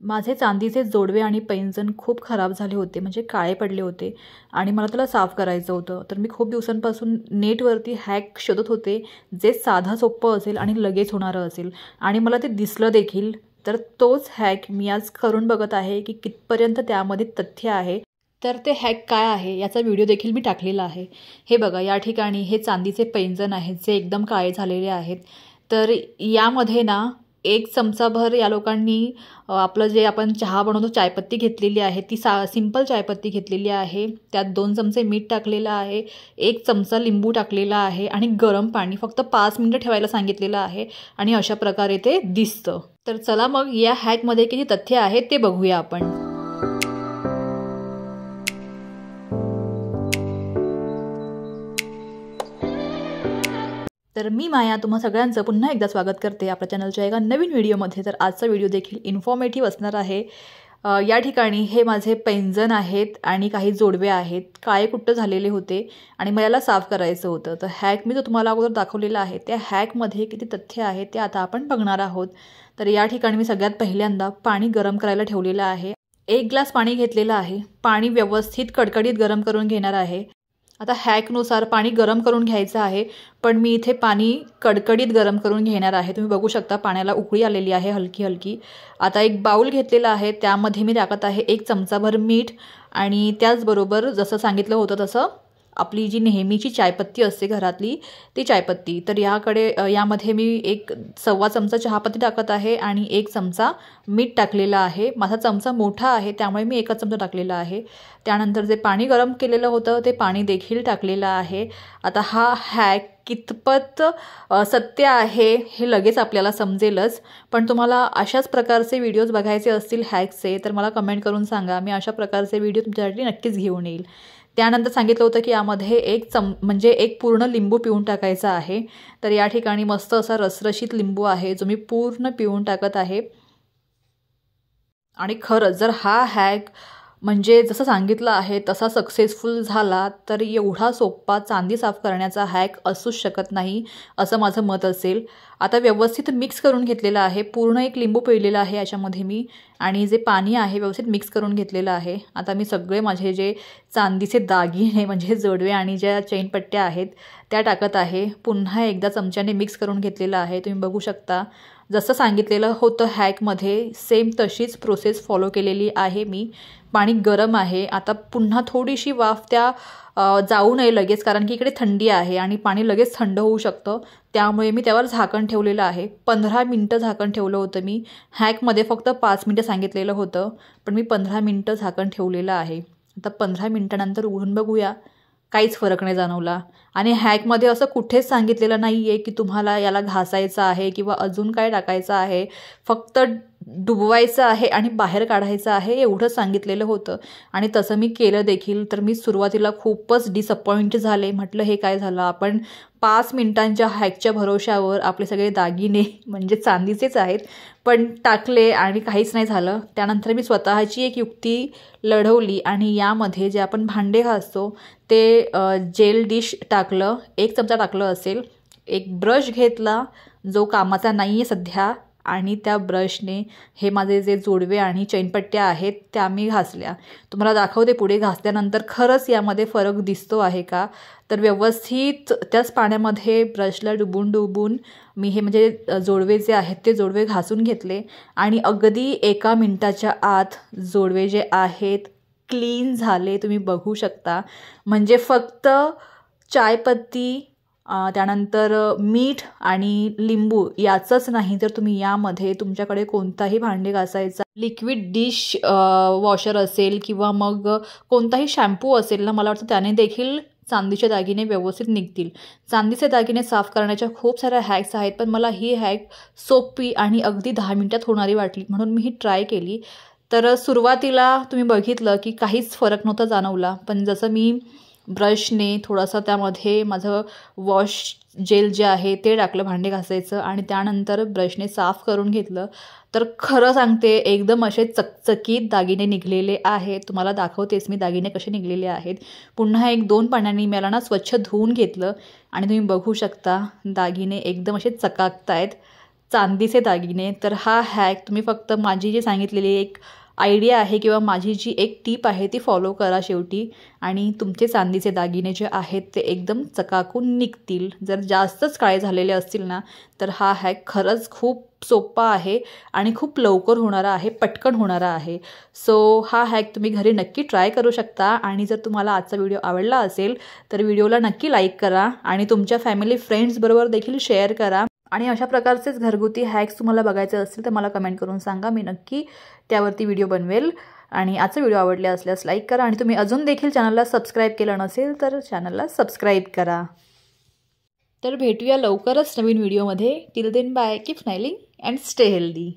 माझे चांदीचे जोडवे आणि पैंजण खूप खराब झाले होते, म्हणजे काळे पडले होते आणि मला त्याला साफ करायचं होतं. तर मी खूप दिवसांपासून नेटवरती हॅक शोधत होते, जे साधं सोपं असेल आणि लगेच होणारं असेल आणि मला ते दिसलं देखील. तर तोच हॅक मी आज करून बघत आहे की कितपर्यंत त्यामध्ये तथ्य आहे. तर ते हॅक काय आहे याचा व्हिडिओ देखील मी टाकलेला आहे. हे बघा, या ठिकाणी हे चांदीचे पैंजण आहेत जे एकदम काळे झालेले आहेत. तर यामध्ये ना 1 चमचाभर या लोकांनी आपलं जे आपण चहा बनवतो चायपत्ती घेतलेली आहे, ती सिंपल चायपत्ती घेतलेली आहे. त्यात 2 चमचे मीठ टाकलेलं आहे, 1 चमचा लिंबू टाकलेला आहे आणि गरम पाणी फक्त 5 मिनिटं ठेवायला सांगितलेलं आहे आणि अशा प्रकारे ते दिसतं. तर चला मग या हॅकमध्ये किती तथ्य आहेत ते बघूया आपण. तर मी माया तुम्हा सगळ्यांचं पुन्हा एकदा स्वागत करते आपल्या चॅनलच्या एका नवीन व्हिडिओमध्ये. तर आजचा व्हिडिओ देखील इन्फॉर्मेटिव्ह असणार आहे. या ठिकाणी हे माझे पैंजण आहेत आणि काही जोडवे आहेत, काळे कुट्ट झालेले होते आणि मला याला साफ करायचं होतं. तर हॅक मी जो तुम्हाला अगोदर दाखवलेला आहे त्या हॅकमध्ये किती तथ्य आहे ते आता आपण बघणार आहोत. तर या ठिकाणी मी सगळ्यात पहिल्यांदा पाणी गरम करायला ठेवलेलं आहे. 1 ग्लास पाणी घेतलेलं आहे. पाणी व्यवस्थित कडकडीत गरम करून घेणार आहे. आता हॅकनुसार पाणी गरम करून घ्यायचं आहे, पण मी इथे पाणी कडकडीत गरम करून घेणार आहे. तुम्ही बघू शकता पाण्याला उकळी आलेली आहे हलकी हलकी. आता एक बाउल घेतलेला आहे, त्यामध्ये मी टाकत आहे 1 चमचाभर मीठ आणि त्याचबरोबर जसं सांगितलं होतं तसं आपली जी नेहमीची चायपत्ती असते घरातली ती चायपत्ती. तर यामध्ये मी 1.25 चमचा चहापत्ती टाकत आहे आणि 1 चमचा मीठ टाकलेलं आहे. माझा चमचा मोठा आहे त्यामुळे मी 1 चमचा टाकलेला आहे. त्यानंतर जे पाणी गरम केलेलं होतं ते पाणी देखील टाकलेलं आहे. आता हा हॅक कितपत सत्य आहे हे लगेच आपल्याला समजेलच. पण तुम्हाला अशाच प्रकारचे व्हिडिओज बघायचे असतील हॅकचे तर मला कमेंट करून सांगा. मी अशा प्रकारचे व्हिडिओ तुमच्यासाठी नक्कीच घेऊन येईल. त्यानंतर सांगितलं होतं की यामध्ये 1 पूर्ण लिंबू पिळून टाकायचा आहे. तर या ठिकाणी मस्त असा रसरशीत लिंबू आहे जो मी पूर्ण पिळून टाकत आहे. आणि खरंच जर हा हॅक म्हणजे जसं सांगितलं आहे तसा सक्सेसफुल झाला तर एवढा सोपा चांदी साफ करण्याचा हॅक असूच शकत नाही असं माझं मत असेल. आता व्यवस्थित मिक्स करून घेतलेलं आहे. पूर्ण 1 लिंबू पिळलेला आहे याच्यामध्ये मी आणि जे पाणी आहे व्यवस्थित मिक्स करून घेतलेलं आहे. आता मी सगळे माझे जे चांदीचे दागिने म्हणजे जोडवे आणि ज्या चेनपट्ट्या आहेत त्या टाकत आहे. पुन्हा एकदा चमच्याने मिक्स करून घेतलेलं आहे. तुम्ही बघू शकता जसं सांगितलेलं होतं हॅकमध्ये सेम तशीच प्रोसेस फॉलो केलेली आहे मी. पाणी गरम आहे. आता पुन्हा थोडीशी वाफ त्या जाऊ नये लगेच, कारण की इकडे थंडी आहे आणि पाणी लगेच थंड होऊ शकतं. त्यामुळे मी त्यावर झाकण ठेवलेलं आहे. 15 मिनटं झाकण ठेवलं होतं मी. हॅकमध्ये फक्त 5 मिनटं सांगितलेलं होतं, पण मी 15 मिनटं झाकण ठेवलेलं आहे. आता 15 मिनटानंतर उघडून बघूया. काहीच फरक नाही जाणवला. आणि हॅकमध्ये असं कुठेच सांगितलेलं नाही आहे की तुम्हाला याला घासायचं आहे किंवा अजून काय टाकायचं आहे. फक्त डुबवायचं आहे आणि बाहेर काढायचं आहे एवढंच सांगितलेलं होतं आणि तसं मी केलं देखील. तर मी सुरुवातीला खूपच डिसअपॉइंट झाले. म्हटलं हे काय झालं, आपण 5 मिनिटांच्या हॅकच्या भरोश्यावर आपले सगळे दागिने म्हणजे चांदीचेच आहेत पण टाकले आणि काहीच नाही झालं. त्यानंतर मी स्वतःची एक युक्ती लढवली आणि यामध्ये जे आपण भांडे घासतो ते जेल डिश टाकलं. 1 चमचा टाकलं असेल. एक ब्रश घेतला जो कामाचा नाही आहे सध्या आणि त्या ब्रशने हे माझे जे जोडवे आणि चैनपट्ट्या आहेत त्या मी घासल्या. तुम्हाला दाखवते पुढे घासल्यानंतर खरंच यामध्ये फरक दिसतो आहे का. तर व्यवस्थित त्याच पाण्यामध्ये ब्रशला डुबून मी हे म्हणजे जोडवे जे आहेत ते जोडवे घासून घेतले आणि अगदी 1 मिनिटाच्या आत जोडवे जे आहेत क्लीन झाले. तुम्ही बघू शकता. म्हणजे फक्त चायपत्ती त्यानंतर मीठ आणि लिंबू याचंच नाही तर तुम्ही यामध्ये तुमच्याकडे कोणताही भांडे घासायचा लिक्विड डिश वॉशर असेल किंवा मग कोणताही शॅम्पू असेल ना, मला वाटतं त्याने देखील चांदीचे दागिने व्यवस्थित निघतील. चांदीचे दागिने साफ करण्याच्या खूप साऱ्या हॅक्स आहेत पण मला ही हॅक सोपी आणि अगदी 10 मिनिटात होणारी वाटली म्हणून मी ही ट्राय केली. तर सुरुवातीला तुम्ही बघितलं की काहीच फरक नव्हता जाणवला, पण जसं मी ब्रशने थोडासा त्यामध्ये माझं वॉश जेल जे आहे ते टाकलं भांडे घासायचं आणि त्यानंतर ब्रशने साफ करून घेतलं तर खरं सांगते एकदम असे चकचकीत दागिने निघलेले आहेत. तुम्हाला दाखवतेच मी दागिने कसे निघलेले आहेत. पुन्हा 1-2 पाण्याने मला ना स्वच्छ धुवून घेतलं आणि तुम्ही बघू शकता दागिने एकदम असे चकाकत आहेत. चांदीचे दागिने, तर हा हॅक तुम्ही फक्त माझी जी सांगितलेली एक आयडिया आहे किंवा माझी जी एक टीप आहे ती फॉलो करा शेवटी, आणि तुमचे चांदीचे दागिने जे आहेत ते एकदम चकाकून निघतील. जर जास्तच काळे झालेले असतील ना, तर हा हॅक खरंच खूप सोपा आहे आणि खूप लवकर होणारा आहे, पटकन होणारा आहे. सो हा हॅक तुम्ही घरी नक्की ट्राय करू शकता. आणि जर तुम्हाला आजचा व्हिडिओ आवडला असेल तर व्हिडिओला नक्की लाईक करा आणि तुमच्या फॅमिली फ्रेंड्सबरोबर देखील शेअर करा. आणि अशा प्रकारचेच घरगुती हॅक्स तुम्हाला बघायचे असतील तर मला कमेंट करून सांगा, मी नक्की त्यावरती व्हिडिओ बनवेल. आणि आजचा व्हिडिओ आवडले असल्यास लाईक करा आणि तुम्ही अजून देखील चॅनलला सबस्क्राईब केलं नसेल तर चॅनलला सबस्क्राईब करा. तर भेटूया लवकरच नवीन व्हिडिओमध्ये. Till then bye, keep smiling and stay healthy.